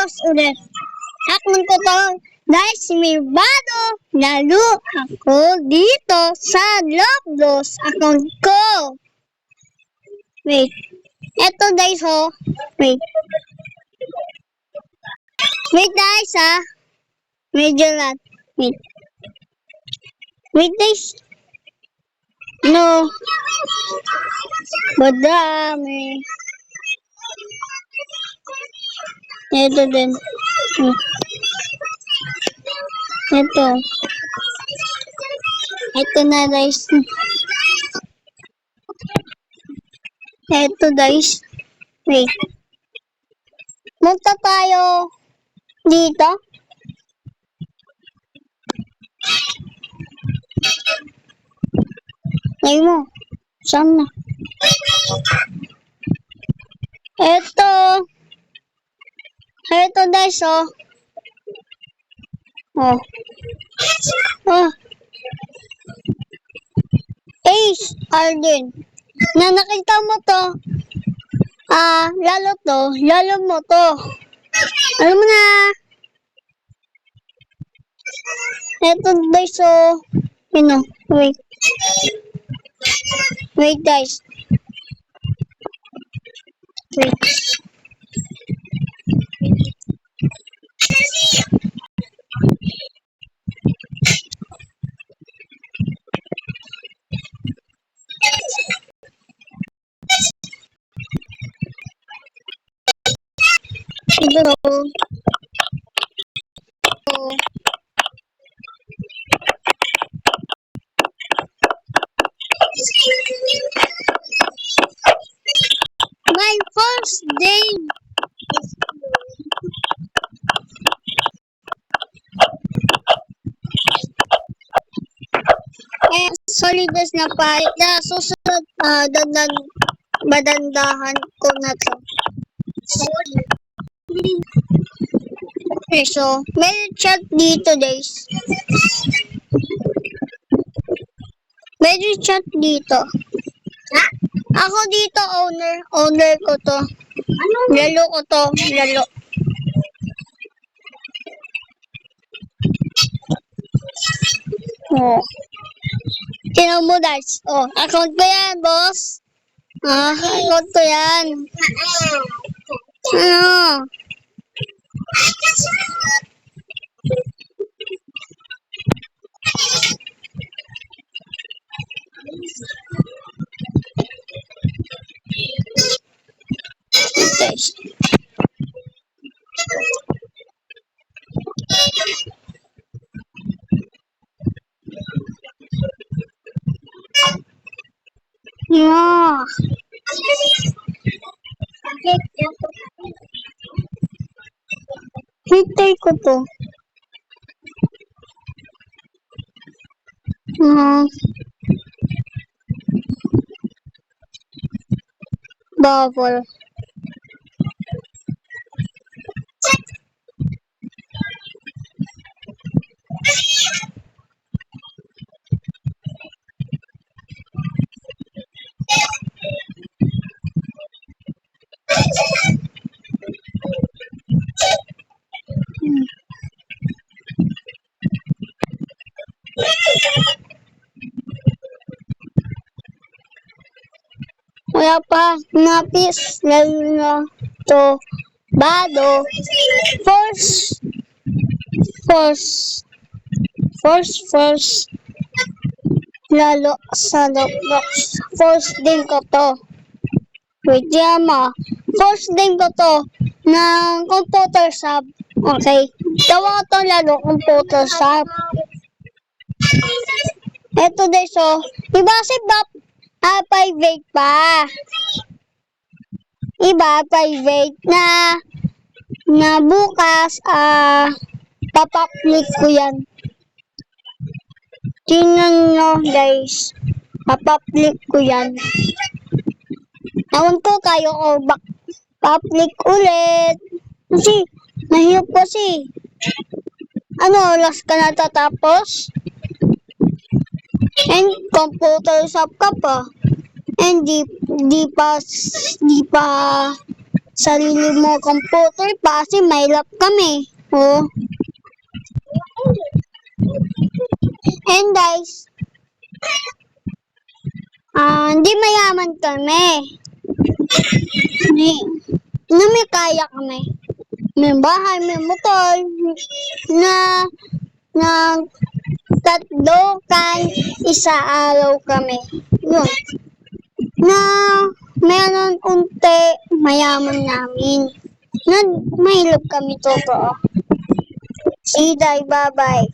Roblox ulit. Akman ko to, guys, Mirvado. Lalo ako dito sa Roblox account ko. Wait. Eto guys, oh. Wait. Wait guys, ah. Medyo lang. Wait. Wait guys. No. Madami. Ito din. Ito. Ito na guys. Ito guys. Wait. Punta tayo dito. Ay mo. Saan na? Ito. Ito guys, oh. Oh. Oh. Ace, Arden. Na nakita mo to. Lalo mo to. Alam mo na. Ito guys, oh. Wait. Wait guys. Wait. Ito. My first day is solidas na pa. Susunod, badandahan ko na to. Okay, so, may chat dito guys. May chat dito. Ako dito, owner ko to. Lalo ko to, lalo. Oh. Tingnan mo guys. Oh, account ko yan, boss. Account ko yan. Ano? Guys. Yeah. Hintay ko to. Bubble. Wala pa, napis, lalo na to, bado, force, lalo sa Roblox, force din ko to, wait yama, force din ko to, ng computer shop, okay, gawa ko to lalo, computer shop, eto din so, iba si Bap, private pa. Iba, private na bukas, papaplik ko yan. Tingnan nyo, guys. Papaplik ko yan. Ewan ko kayo o paplik ulit. Kasi, nahiyop kasi. Ano, oras ka natatapos? And computer shop ka pa. And di pa sarili mo computer pa kasi mahirap kami. Oh. And guys, hindi mayaman kami. May kaya kami. May bahay, may motor, na tatlo kan isa araw kami. Yun. Na meron unti mayaman namin. Na mahirap kami totoo. See, bye-bye.